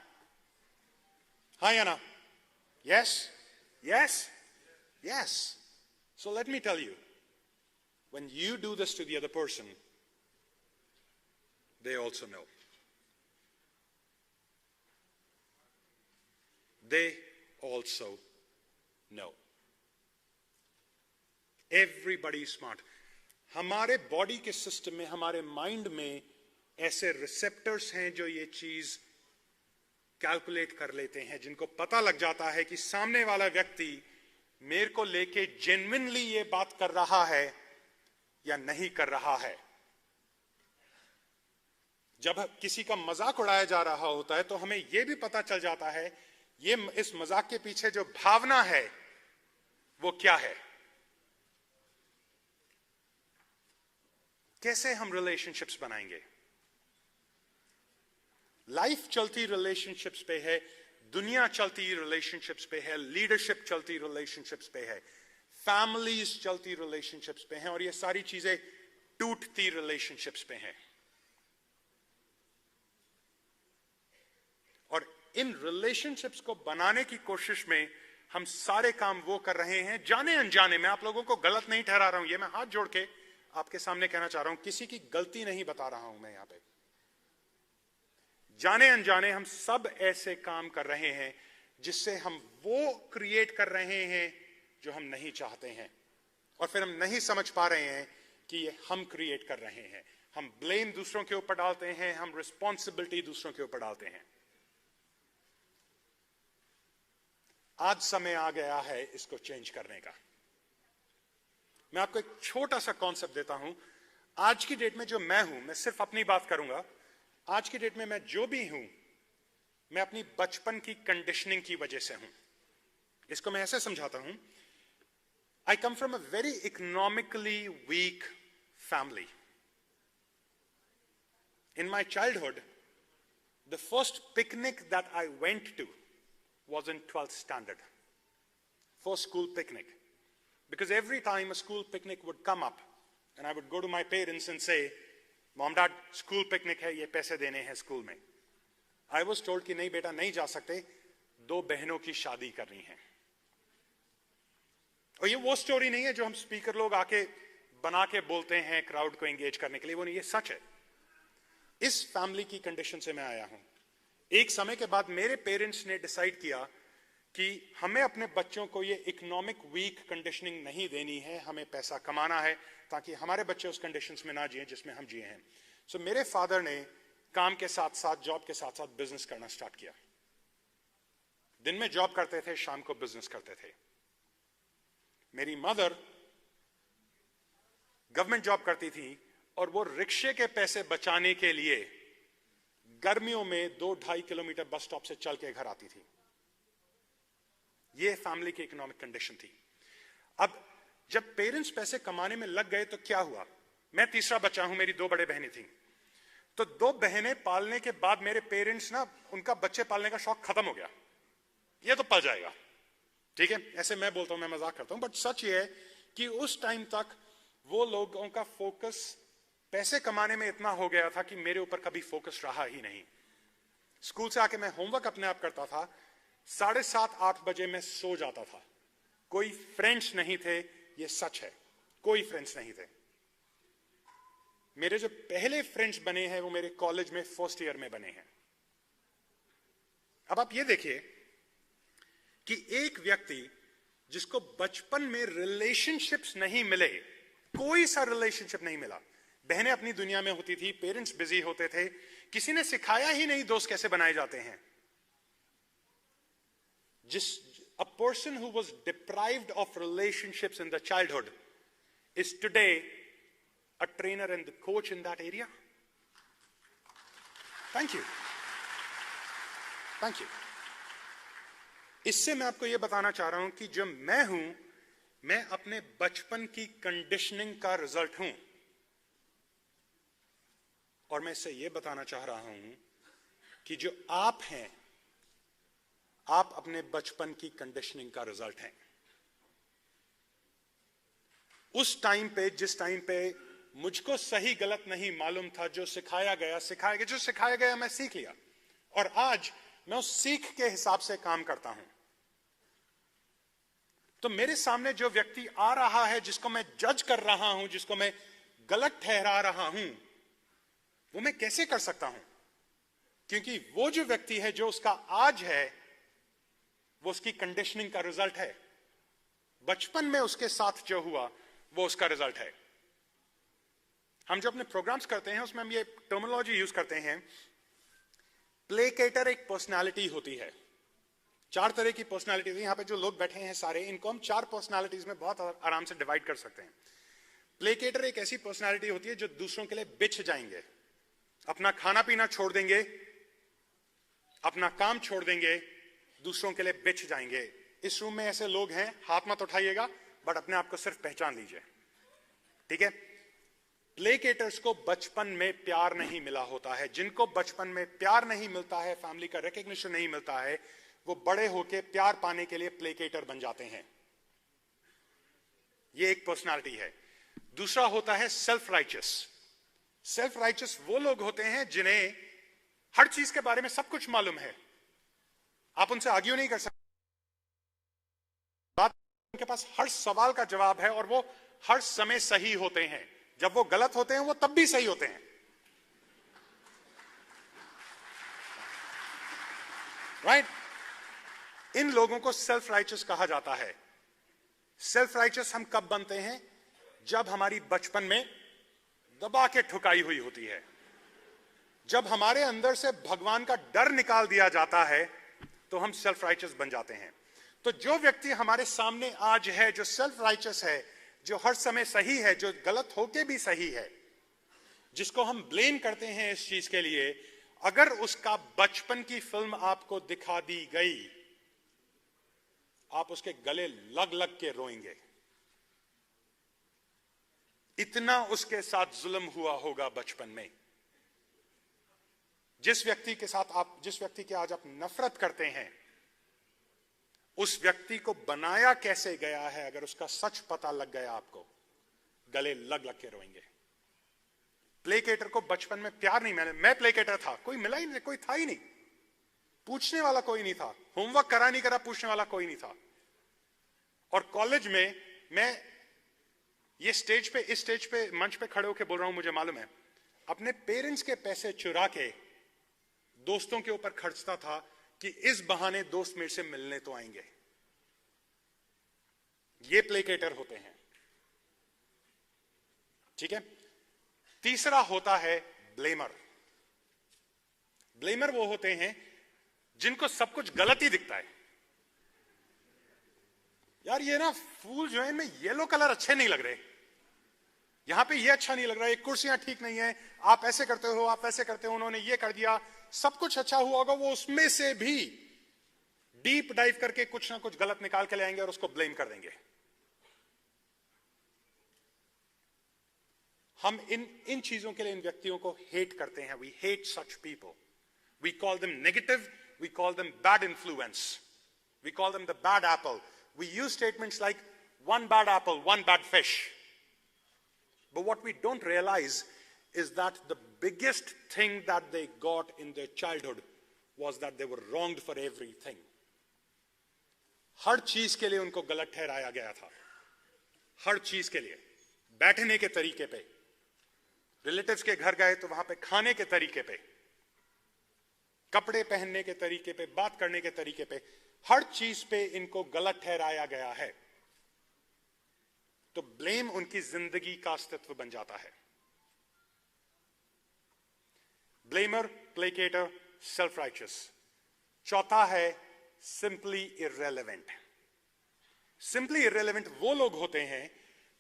हां या ना? Yes, yes, yes. So let me tell you, when you do this to the other person, they also know. They also know. Everybody is smart. हमारे बॉडी के सिस्टम में, हमारे माइंड में ऐसे रिसेप्टर्स हैं जो ये चीज कैलकुलेट कर लेते हैं, जिनको पता लग जाता है कि सामने वाला व्यक्ति मेरे को लेके जेन्युइनली ये बात कर रहा है या नहीं कर रहा है। जब किसी का मजाक उड़ाया जा रहा होता है तो हमें यह भी पता चल जाता है ये इस मजाक के पीछे जो भावना है वो क्या है। कैसे हम रिलेशनशिप्स बनाएंगे? लाइफ चलती रिलेशनशिप्स पे है, दुनिया चलती रिलेशनशिप्स पे है, लीडरशिप चलती रिलेशनशिप्स पे है, फैमिलीज चलती रिलेशनशिप्स पे हैं, और ये सारी चीजें टूटती रिलेशनशिप्स पे हैं। और इन रिलेशनशिप्स को बनाने की कोशिश में हम सारे काम वो कर रहे हैं जाने अनजाने में। आप लोगों को गलत नहीं ठहरा रहा हूं, ये मैं हाथ जोड़ के आपके सामने कहना चाह रहा हूं, किसी की गलती नहीं बता रहा हूं मैं यहां पे। जाने अनजाने हम सब ऐसे काम कर रहे हैं जिससे हम वो क्रिएट कर रहे हैं जो हम नहीं चाहते हैं, और फिर हम नहीं समझ पा रहे हैं कि ये हम क्रिएट कर रहे हैं। हम ब्लेम दूसरों के ऊपर डालते हैं, हम रिस्पॉन्सिबिलिटी दूसरों के ऊपर डालते हैं। आज समय आ गया है इसको चेंज करने का। मैं आपको एक छोटा सा कॉन्सेप्ट देता हूं। आज की डेट में जो मैं हूं, मैं सिर्फ अपनी बात करूंगा, आज की डेट में मैं जो भी हूं, मैं अपनी बचपन की कंडीशनिंग की वजह से हूं। इसको मैं ऐसे समझाता हूं, I come from a very economically weak family. In my childhood, the first picnic that I went to was in 12th standard, first school picnic, because every time a school picnic would come up and I would go to my parents and say, mom dad, school picnic hai, ye paise dene hain school mein. I was told ki nahi beta nahi ja sakte, 2 बहनों की शादी करनी है। और ये वो story नहीं है जो हम स्पीकर लोग आके बना के बोलते हैं क्राउड को एंगेज करने के लिए, वो नहीं, ये सच है। इस फैमिली की कंडीशन से मैं आया हूं। एक समय के बाद मेरे पेरेंट्स ने डिसाइड किया कि हमें अपने बच्चों को ये इकोनॉमिक वीक कंडीशनिंग नहीं देनी है, हमें पैसा कमाना है ताकि हमारे बच्चे उस कंडीशंस में ना जिए जिसमें हम जिए हैं। सो मेरे फादर ने काम के साथ साथ, जॉब के साथ साथ बिजनेस करना स्टार्ट किया। दिन में जॉब करते थे, शाम को बिजनेस करते थे। मेरी मदर गवर्नमेंट जॉब करती थी, और वो रिक्शे के पैसे बचाने के लिए गर्मियों में 2-2.5 किलोमीटर बस स्टॉप से चल के घर आती थी। ये फैमिली की इकोनॉमिक कंडीशन थी। अब जब पेरेंट्स पैसे कमाने में लग गए तो क्या हुआ? मैं तीसरा बच्चा हूं, मेरी 2 बड़े बहनें थी। तो 2 बहनें पालने के बाद मेरे पेरेंट्स ना, उनका बच्चे पालने का शौक खत्म हो गया। ये तो पल जाएगा, ठीक है, ऐसे मैं बोलता हूं, मैं मजाक करता हूं, बट सच ये है कि उस टाइम तक वो लोगों का फोकस पैसे कमाने में इतना हो गया था कि मेरे ऊपर कभी फोकस रहा ही नहीं। स्कूल से आके मैं होमवर्क अपने आप करता था, 7:30-8 बजे मैं सो जाता था। कोई फ्रेंड्स नहीं थे, ये सच है, कोई फ्रेंड्स नहीं थे। मेरे जो पहले फ्रेंड्स बने हैं वो मेरे कॉलेज में फर्स्ट ईयर में बने हैं। अब आप ये देखिए कि एक व्यक्ति जिसको बचपन में रिलेशनशिप्स नहीं मिले, कोई सा रिलेशनशिप नहीं मिला, बहनें अपनी दुनिया में होती थी, पेरेंट्स बिजी होते थे, किसी ने सिखाया ही नहीं दोस्त कैसे बनाए जाते हैं। A person who was deprived of relationships in the childhood is today a trainer and the coach in that area. Thank you. Thank you. इससे मैं आपको यह बताना चाह रहा हूं कि जो मैं हूं, मैं अपने बचपन की कंडीशनिंग का रिजल्ट हूं। और मैं इससे यह बताना चाह रहा हूं कि जो आप हैं, आप अपने बचपन की कंडीशनिंग का रिजल्ट हैं। उस टाइम पे, जिस टाइम पे मुझको सही गलत नहीं मालूम था, जो सिखाया गया, जो सिखाया गया मैं सीख लिया, और आज मैं उस सीख के हिसाब से काम करता हूं। तो मेरे सामने जो व्यक्ति आ रहा है, जिसको मैं जज कर रहा हूं, जिसको मैं गलत ठहरा रहा हूं, वो मैं कैसे कर सकता हूं? क्योंकि वो जो व्यक्ति है, जो उसका आज है, वो उसकी कंडीशनिंग का रिजल्ट है। बचपन में उसके साथ जो हुआ वो उसका रिजल्ट है। हम जो अपने प्रोग्राम्स करते हैं उसमें हम ये टर्मिनोलॉजी यूज करते हैं। प्लेकेटर एक पर्सनालिटी होती है। 4 तरह की पर्सनालिटी, यहां पे जो लोग बैठे हैं सारे, इनको हम 4 पर्सनालिटीज में बहुत आराम से डिवाइड कर सकते हैं। प्लेकेटर एक ऐसी पर्सनालिटी होती है जो दूसरों के लिए बिछ जाएंगे, अपना खाना पीना छोड़ देंगे, अपना काम छोड़ देंगे, दूसरों के लिए बिछ जाएंगे। इस रूम में ऐसे लोग हैं, हाथ मत उठाइएगा, बट अपने आप को सिर्फ पहचान लीजिए, ठीक है। प्लेकेटर्स को बचपन में प्यार नहीं मिला होता है। जिनको बचपन में प्यार नहीं मिलता है, फैमिली का रिकग्निशन नहीं मिलता है, वो बड़े होके प्यार पाने के लिए प्लेकेटर बन जाते हैं। ये एक पर्सनालिटी है। दूसरा होता है सेल्फ राइचस। सेल्फ राइचस वो लोग होते हैं जिन्हें हर चीज के बारे में सब कुछ मालूम है, आप उनसे आर्ग्यू नहीं कर सकते, उनके पास हर सवाल का जवाब है और वो हर समय सही होते हैं। जब वो गलत होते हैं वो तब भी सही होते हैं, राइट? इन लोगों को सेल्फ राइचस कहा जाता है। सेल्फ राइचस हम कब बनते हैं? जब हमारी बचपन में दबा के ठुकाई हुई होती है, जब हमारे अंदर से भगवान का डर निकाल दिया जाता है, तो हम सेल्फ राइचस बन जाते हैं। तो जो व्यक्ति हमारे सामने आज है, जो सेल्फ राइचस है, जो हर समय सही है, जो गलत होके भी सही है, जिसको हम ब्लेम करते हैं इस चीज के लिए, अगर उसका बचपन की फिल्म आपको दिखा दी गई, आप उसके गले लग लग के रोएंगे। इतना उसके साथ जुल्म हुआ होगा बचपन में। जिस व्यक्ति की आज आप नफरत करते हैं, उस व्यक्ति को बनाया कैसे गया है, अगर उसका सच पता लग गया आपको, गले लग लग के रोएंगे। प्लेकेटर को बचपन में प्यार नहीं मिला। मैं प्लेकेटर था, कोई मिला ही नहीं, कोई था ही नहीं, पूछने वाला कोई नहीं था, होमवर्क करा नहीं करा पूछने वाला कोई नहीं था। और कॉलेज में मैं इस स्टेज पे मंच पे खड़े होकर बोल रहा हूं, मुझे मालूम है, अपने पेरेंट्स के पैसे चुरा के दोस्तों के ऊपर खर्चता था कि इस बहाने दोस्त मेरे से मिलने तो आएंगे। ये प्लेकेटर होते हैं, ठीक है। तीसरा होता है ब्लेमर। ब्लेमर वो होते हैं जिनको सब कुछ गलत ही दिखता है। यार ये ना फूल जो है इनमें येलो कलर अच्छे नहीं लग रहे, यहां पे ये अच्छा नहीं लग रहा है, कुर्सियां ठीक नहीं है, आप ऐसे करते हो, आप ऐसे करते हो, उन्होंने ये कर दिया, सब कुछ अच्छा हुआ होगा, वो उसमें से भी डीप डाइव करके कुछ ना कुछ गलत निकाल के ले आएंगे और उसको ब्लेम कर देंगे। हम इन चीजों के लिए इन व्यक्तियों को हेट करते हैं। We hate such people, we call them negative, we call them bad influence, we call them the bad apple, we use statements like one bad apple, one bad fish. But what we don't realize is that the biggest thing that they got in their childhood was that they were wronged for everything. हर चीज के लिए उनको गलत ठहराया गया था, हर चीज के लिए। बैठने के तरीके पे, रिलेटिव्स के घर गए तो वहां पे खाने के तरीके पे, कपड़े पहनने के तरीके पे, बात करने के तरीके पे, हर चीज पे इनको गलत ठहराया गया है। तो ब्लेम उनकी जिंदगी का अस्तित्व बन जाता है। ब्लेमर, प्लेकेटर, सेल्फ राइचियस। चौथा है सिंपली इररेलेवेंट। सिंपली इररेलेवेंट वो लोग होते हैं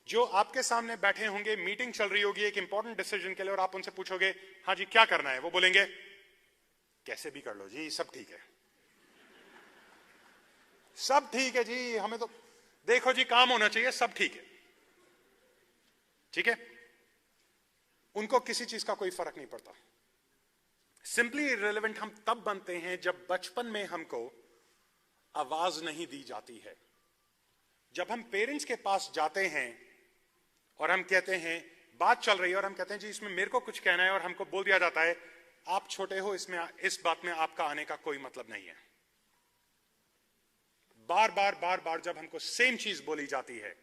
जो आपके सामने बैठे होंगे, मीटिंग चल रही होगी एक इंपॉर्टेंट डिसीजन के लिए, और आप उनसे पूछोगे हाँ जी क्या करना है, वो बोलेंगे कैसे भी कर लो जी, सब ठीक है, सब ठीक है जी, हमें तो देखो जी काम होना चाहिए, सब ठीक है। ठीक है, उनको किसी चीज का कोई फर्क नहीं पड़ता। सिंपली इररिलेवेंट हम तब बनते हैं जब बचपन में हमको आवाज नहीं दी जाती है। जब हम पेरेंट्स के पास जाते हैं और हम कहते हैं, बात चल रही है और हम कहते हैं जी इसमें मेरे को कुछ कहना है, और हमको बोल दिया जाता है आप छोटे हो, इसमें इस बात में आपका आने का कोई मतलब नहीं है। बार बार बार बार जब हमको सेम चीज बोली जाती है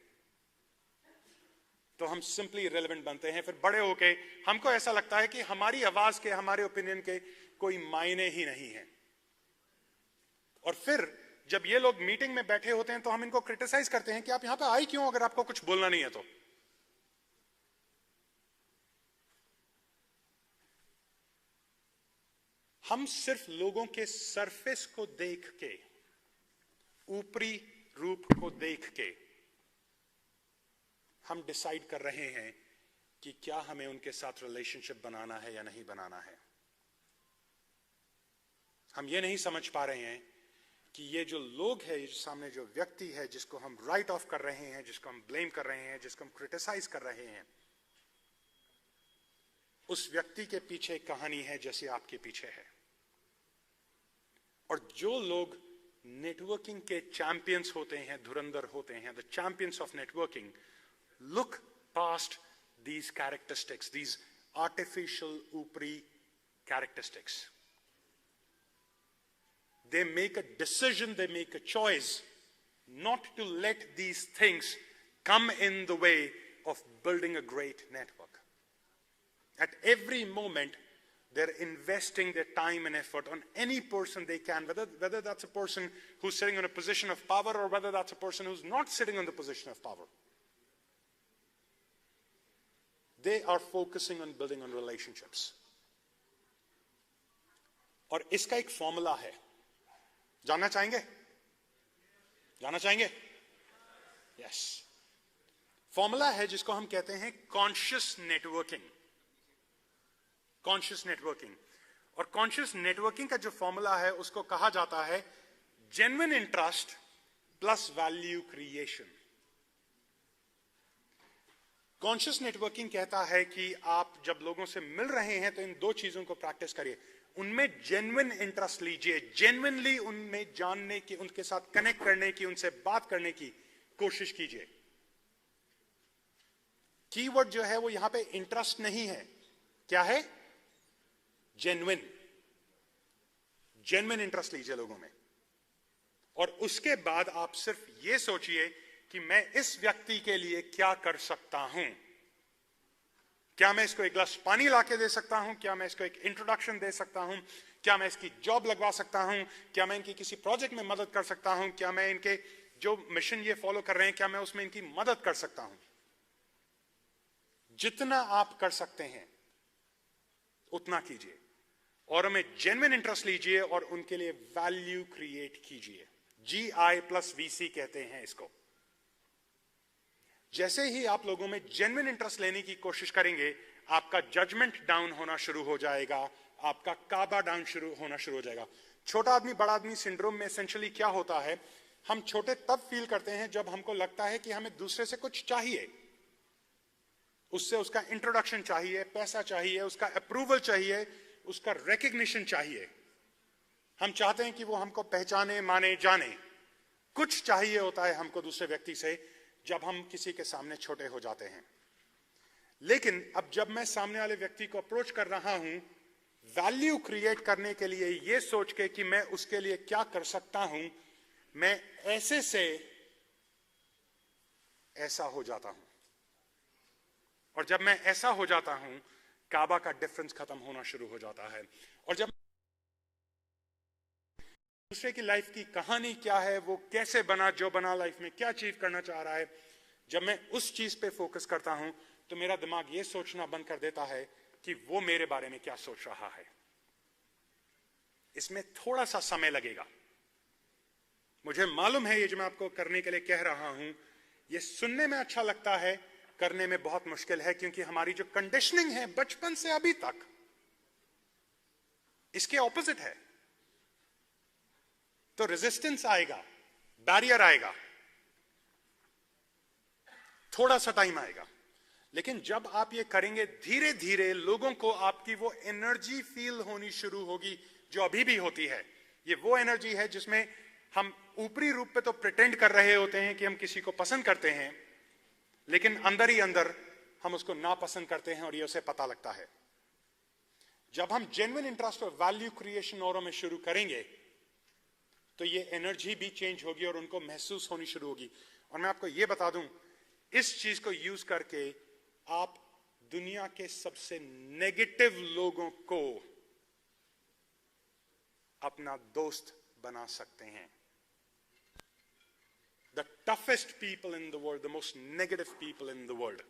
तो हम सिंपली इररिलेवेंट बनते हैं। फिर बड़े होके हमको ऐसा लगता है कि हमारी आवाज के, हमारे ओपिनियन के कोई मायने ही नहीं है। और फिर जब ये लोग मीटिंग में बैठे होते हैं तो हम इनको क्रिटिसाइज करते हैं कि आप यहां पे आए क्यों अगर आपको कुछ बोलना नहीं है तो। हम सिर्फ लोगों के सरफेस को देख के, ऊपरी रूप को देख के हम डिसाइड कर रहे हैं कि क्या हमें उनके साथ रिलेशनशिप बनाना है या नहीं बनाना है। हम ये नहीं समझ पा रहे हैं कि ये जो लोग हैं, ये सामने जो व्यक्ति है जिसको हम राइट ऑफ कर रहे हैं, जिसको हम ब्लेम कर रहे हैं, जिसको हम क्रिटिसाइज कर रहे हैं, उस व्यक्ति के पीछे एक कहानी है जैसे आपके पीछे है। और जो लोग नेटवर्किंग के चैंपियंस होते हैं, धुरंधर होते हैं, the champions of networking, look past these characteristics, these artificial upri characteristics. They make a decision, they make a choice not to let these things come in the way of building a great network. At every moment, they're investing their time and effort on any person they can, whether that's a person who's sitting on a position of power or whether that's a person who's not sitting on the position of power. They are focusing on building on relationships. और इसका एक formula है, जानना चाहेंगे? जानना चाहेंगे? Yes. Formula है जिसको हम कहते हैं कॉन्शियस नेटवर्किंग। Conscious networking. और कॉन्शियस नेटवर्किंग का जो फॉर्मूला है उसको कहा जाता है genuine interest plus value creation. Conscious networking कहता है कि आप जब लोगों से मिल रहे हैं तो इन दो चीजों को प्रैक्टिस करिए। उनमें जेन्युइन इंटरेस्ट लीजिए, जेन्युइनली उनमें जानने की, उनके साथ कनेक्ट करने की, उनसे बात करने की कोशिश कीजिए। कीवर्ड जो है वो यहां पे इंटरेस्ट नहीं है, क्या है? जेन्युइन। जेन्युइन इंटरेस्ट लीजिए लोगों में, और उसके बाद आप सिर्फ ये सोचिए कि मैं इस व्यक्ति के लिए क्या कर सकता हूं। क्या मैं इसको एक गिलास पानी लाके दे सकता हूं? क्या मैं इसको एक इंट्रोडक्शन दे सकता हूं? क्या मैं इसकी जॉब लगवा सकता हूं? क्या मैं इनकी किसी प्रोजेक्ट में मदद कर सकता हूं? क्या मैं इनके जो मिशन ये फॉलो कर रहे हैं, क्या मैं उसमें इनकी मदद कर सकता हूं? जितना आप कर सकते हैं उतना कीजिए, और हमें जेन्युइन इंटरेस्ट लीजिए और उनके लिए वैल्यू क्रिएट कीजिए। GI+VC कहते हैं इसको। जैसे ही आप लोगों में जेन्युइन इंटरेस्ट लेने की कोशिश करेंगे, आपका जजमेंट डाउन होना शुरू हो जाएगा, आपका काबा डाउन होना शुरू हो जाएगा। छोटा आदमी बड़ा आदमी सिंड्रोम में एसेंशियली क्या होता है, हम छोटे तब फील करते हैं जब हमको लगता है कि हमें दूसरे से कुछ चाहिए, उससे उसका इंट्रोडक्शन चाहिए, पैसा चाहिए, उसका अप्रूवल चाहिए, उसका रिकग्निशन चाहिए। हम चाहते हैं कि वो हमको पहचाने, माने, जाने। कुछ चाहिए होता है हमको दूसरे व्यक्ति से जब हम किसी के सामने छोटे हो जाते हैं। लेकिन अब जब मैं सामने वाले व्यक्ति को अप्रोच कर रहा हूं वैल्यू क्रिएट करने के लिए, ये सोच के कि मैं उसके लिए क्या कर सकता हूं, मैं ऐसे से ऐसा हो जाता हूं। और जब मैं ऐसा हो जाता हूं, काबा का डिफरेंस खत्म होना शुरू हो जाता है। और जब दूसरे की लाइफ की कहानी क्या है, वो कैसे बना जो बना, लाइफ में क्या अचीव करना चाह रहा है, जब मैं उस चीज पे फोकस करता हूं तो मेरा दिमाग ये सोचना बंद कर देता है कि वो मेरे बारे में क्या सोच रहा है। इसमें थोड़ा सा समय लगेगा, मुझे मालूम है। ये जो मैं आपको करने के लिए कह रहा हूं, ये सुनने में अच्छा लगता है, करने में बहुत मुश्किल है, क्योंकि हमारी जो कंडीशनिंग है बचपन से अभी तक इसके ऑपोजिट है। तो रेजिस्टेंस आएगा, बैरियर आएगा, थोड़ा सा टाइम आएगा। लेकिन जब आप ये करेंगे, धीरे धीरे लोगों को आपकी वो एनर्जी फील होनी शुरू होगी जो अभी भी होती है। ये वो एनर्जी है जिसमें हम ऊपरी रूप पे तो प्रिटेंड कर रहे होते हैं कि हम किसी को पसंद करते हैं, लेकिन अंदर ही अंदर हम उसको नापसंद करते हैं, और ये उसे पता लगता है। जब हम जेन्युइन इंटरेस्ट और वैल्यू क्रिएशन औरों में शुरू करेंगे तो ये एनर्जी भी चेंज होगी और उनको महसूस होनी शुरू होगी। और मैं आपको ये बता दूं, इस चीज को यूज करके आप दुनिया के सबसे नेगेटिव लोगों को अपना दोस्त बना सकते हैं। The toughest people in the world, the most negative people in the world.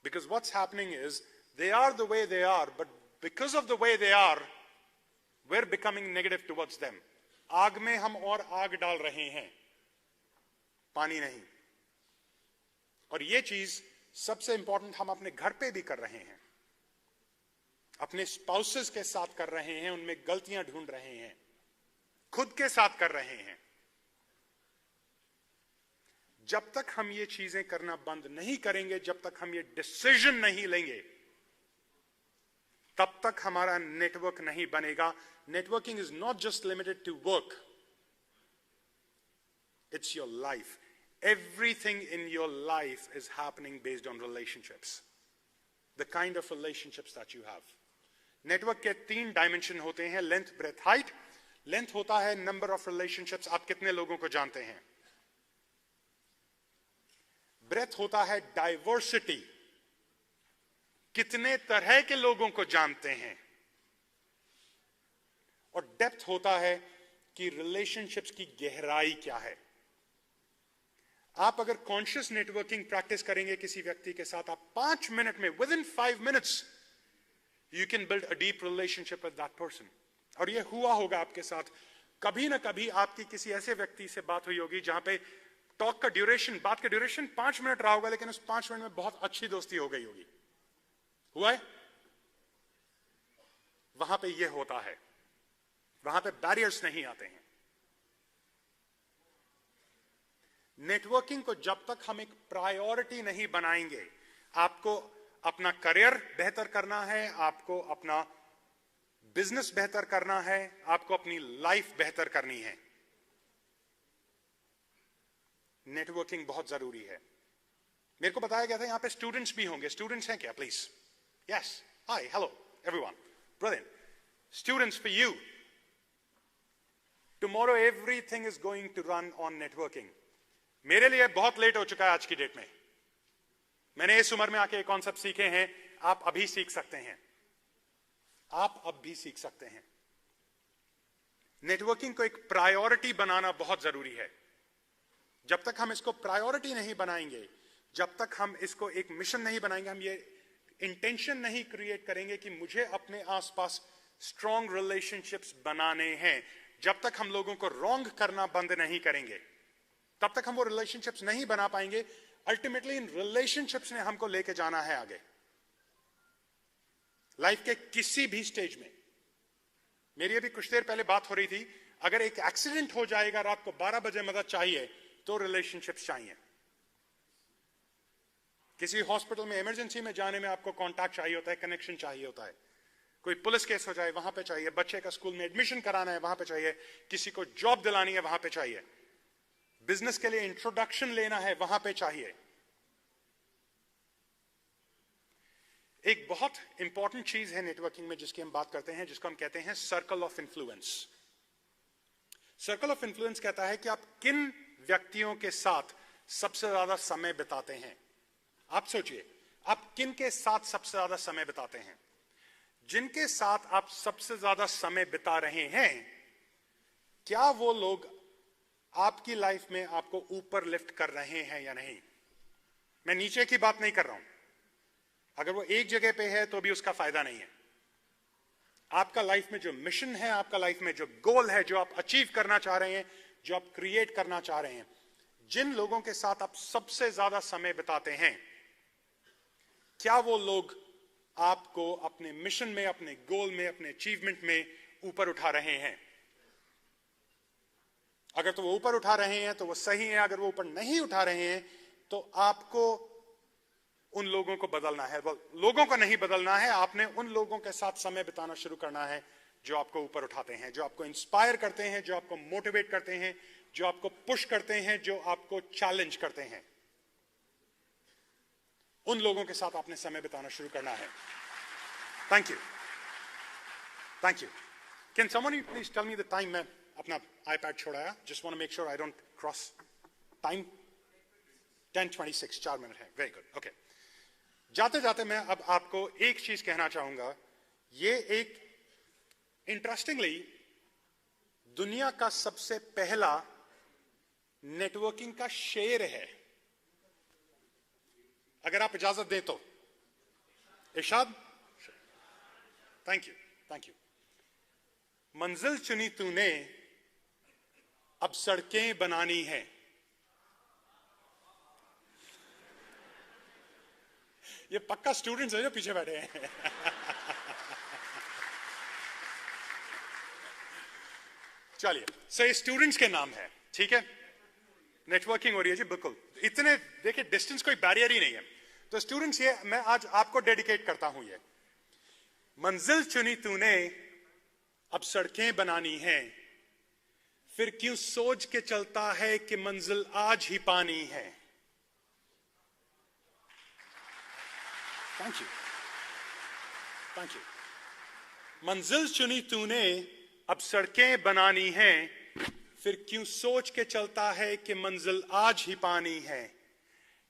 Because what's happening is, they are the way they are, but because of the way they are, we're becoming negative towards them. आग में हम और आग डाल रहे हैं, पानी नहीं। और ये चीज सबसे इंपॉर्टेंट हम अपने घर पे भी कर रहे हैं, अपने स्पाउसेस के साथ कर रहे हैं, उनमें गलतियां ढूंढ रहे हैं, खुद के साथ कर रहे हैं। जब तक हम ये चीजें करना बंद नहीं करेंगे, जब तक हम ये डिसीजन नहीं लेंगे, तब तक हमारा नेटवर्क नहीं बनेगा। Networking is not just limited to work, it's your life. Everything in your life is happening based on relationships, the kind of relationships that you have. Network के 3 डायमेंशन होते हैं, लेंथ, ब्रेथ, हाइट। लेंथ होता है number of relationships, आप कितने लोगों को जानते हैं। ब्रेथ होता है डाइवर्सिटी, कितने तरह के लोगों को जानते हैं। और डेप्थ होता है कि रिलेशनशिप्स की गहराई क्या है। आप अगर कॉन्शियस नेटवर्किंग प्रैक्टिस करेंगे किसी व्यक्ति के साथ, आप 5 मिनट में, with in 5 minutes you can build a deep relationship with that person. और ये हुआ होगा आपके साथ, कभी ना कभी आपकी किसी ऐसे व्यक्ति से बात हुई होगी जहां पे टॉक का ड्यूरेशन, बात का ड्यूरेशन 5 मिनट रहा होगा, लेकिन उस 5 मिनट में बहुत अच्छी दोस्ती हो गई होगी। हुआ है? वहां पे ये होता है, वहां पे बैरियर्स नहीं आते हैं। नेटवर्किंग को जब तक हम एक प्रायोरिटी नहीं बनाएंगे, आपको अपना करियर बेहतर करना है, आपको अपना बिजनेस बेहतर करना है, आपको अपनी लाइफ बेहतर करनी है, नेटवर्किंग बहुत जरूरी है। मेरे को बताया गया था यहां पे स्टूडेंट्स भी होंगे। स्टूडेंट्स हैं क्या? Please. Yes, hi, hello everyone, brilliant. Students, for you tomorrow everything is going to run on networking. मेरे लिए बहुत लेट हो चुका है आज की डेट में। मैंने इस उम्र में आके कॉन्सेप्ट सीखे हैं, आप अभी सीख सकते हैं, आप अब भी सीख सकते हैं। नेटवर्किंग को एक प्रायोरिटी बनाना बहुत जरूरी है। जब तक हम इसको प्रायोरिटी नहीं बनाएंगे, जब तक हम इसको एक मिशन नहीं बनाएंगे, हम ये इंटेंशन नहीं क्रिएट करेंगे कि मुझे अपने आसपास स्ट्रॉन्ग रिलेशनशिप्स बनाने हैं, जब तक हम लोगों को रॉन्ग करना बंद नहीं करेंगे, तब तक हम वो रिलेशनशिप्स नहीं बना पाएंगे। अल्टीमेटली इन रिलेशनशिप्स ने हमको लेके जाना है आगे लाइफ के किसी भी स्टेज में। मेरी अभी कुछ देर पहले बात हो रही थी, अगर एक एक्सीडेंट हो जाएगा, रात को 12 बजे मदद चाहिए, तो रिलेशनशिप्स चाहिए। किसी हॉस्पिटल में इमरजेंसी में जाने में आपको कांटेक्ट चाहिए होता है, कनेक्शन चाहिए होता है। कोई पुलिस केस हो जाए वहां पे चाहिए, बच्चे का स्कूल में एडमिशन कराना है वहां पे चाहिए, किसी को जॉब दिलानी है वहां पे चाहिए, बिजनेस के लिए इंट्रोडक्शन लेना है वहां पे चाहिए। एक बहुत इंपॉर्टेंट चीज है नेटवर्किंग में जिसकी हम बात करते हैं, जिसको हम कहते हैं circle of influence. Circle of influence कहता है कि आप किन व्यक्तियों के साथ सबसे ज्यादा समय बिताते हैं। आप सोचिए, आप किन के साथ सबसे ज्यादा समय बिताते हैं। जिनके साथ आप सबसे ज्यादा समय बिता रहे हैं, क्या वो लोग आपकी लाइफ में आपको ऊपर लिफ्ट कर रहे हैं या नहीं। मैं नीचे की बात नहीं कर रहा हूं। अगर वो एक जगह पे है तो भी उसका फायदा नहीं है। आपका लाइफ में जो मिशन है, आपका लाइफ में जो गोल है, जो आप अचीव करना चाह रहे हैं, जो आप क्रिएट करना चाह रहे हैं, जिन लोगों के साथ आप सबसे ज्यादा समय बिताते हैं, क्या वो लोग आपको अपने मिशन में, अपने गोल में, अपने अचीवमेंट में ऊपर उठा रहे हैं। अगर तो वो ऊपर उठा रहे हैं तो वो सही है, अगर वो ऊपर नहीं उठा रहे हैं तो आपको उन लोगों को बदलना है। लोगों को नहीं बदलना है, आपने उन लोगों के साथ समय बिताना शुरू करना है जो आपको ऊपर उठाते हैं, जो आपको इंस्पायर करते हैं, जो आपको मोटिवेट करते हैं, जो आपको पुश करते हैं, जो आपको चैलेंज करते हैं। उन लोगों के साथ आपने समय बिताना शुरू करना है। Thank you, thank you. Can someone please tell me the time. मैं अपना आईपैड छोड़ाया, just want to make sure I don't cross time. 10:26, 4 minute है। Very good, okay. जाते जाते मैं अब आपको एक चीज कहना चाहूंगा। ये एक इंटरेस्टिंगली दुनिया का सबसे पहला नेटवर्किंग का शेर है, अगर आप इजाजत दें तो। इरशाद, थैंक यू, थैंक यू। मंजिल चुनी तूने, अब सड़कें बनानी है। ये पक्का स्टूडेंट्स है जो पीछे बैठे हैं। चलिए, सो ये स्टूडेंट्स के नाम है, ठीक है। नेटवर्किंग हो रही है जी, बिल्कुल। इतने देखिए, डिस्टेंस कोई बैरियर ही नहीं है। तो स्टूडेंट्स, ये मैं आज आपको डेडिकेट करता हूं। ये मंजिल चुनी तूने, अब सड़कें बनानी है, फिर क्यों सोच के चलता है कि मंजिल आज ही पानी है। Thank you, thank you. मंजिल चुनी तूने, अब सड़कें बनानी है, फिर क्यों सोच के चलता है कि मंजिल आज ही पानी है।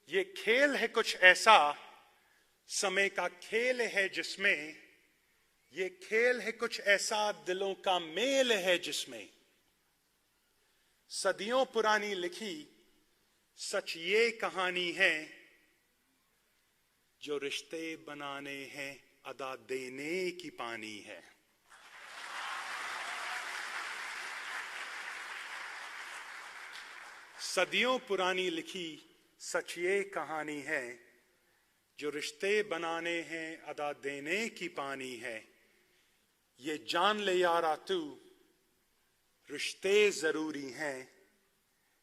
ये खेल है कुछ ऐसा, समय का खेल है जिसमें, ये खेल है कुछ ऐसा, दिलों का मेल है जिसमें। सदियों पुरानी लिखी सच ये कहानी है, जो रिश्ते बनाने हैं अदा देने की पानी है। सदियों पुरानी लिखी सच ये कहानी है, जो रिश्ते बनाने हैं अदा देने की पानी है। ये जान ले यारा तू, रिश्ते जरूरी हैं,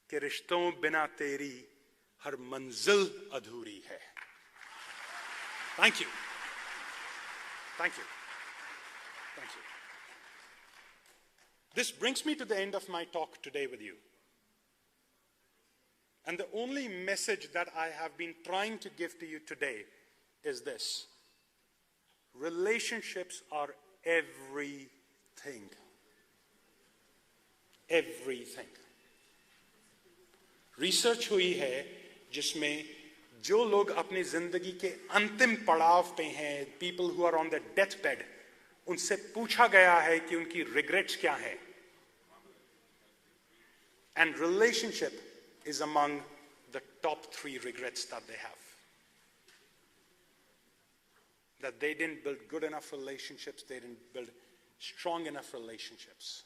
कि रिश्तों बिना तेरी हर मंजिल अधूरी है। Thank you, thank you, thank you. This brings me to the end of my talk today with you. And the only message that I have been trying to give to you today is this: relationships are everything. Everything. Research हुई है जिसमें जो लोग अपनी जिंदगी के अंतिम पड़ाव पे हैं, people who are on their deathbed, उनसे पूछा गया है कि उनकी regrets क्या है. And relationship is among the top 3 regrets that they have. That they didn't build good enough relationships, they didn't build strong enough relationships.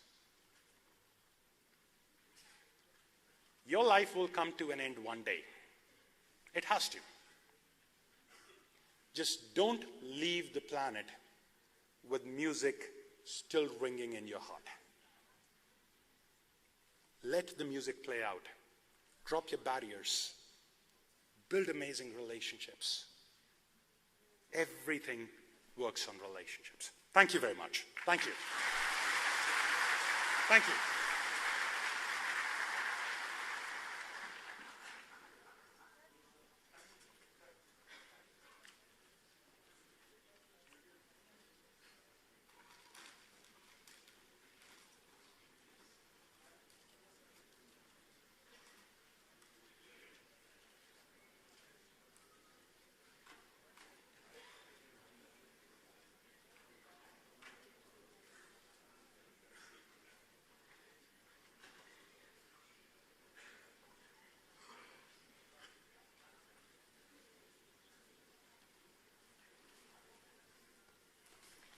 Your life will come to an end one day. It has to. Just don't leave the planet with music still ringing in your heart. Let the music play out. Drop your barriers. Build amazing relationships. Everything works on relationships. Thank you very much. Thank you. Thank you.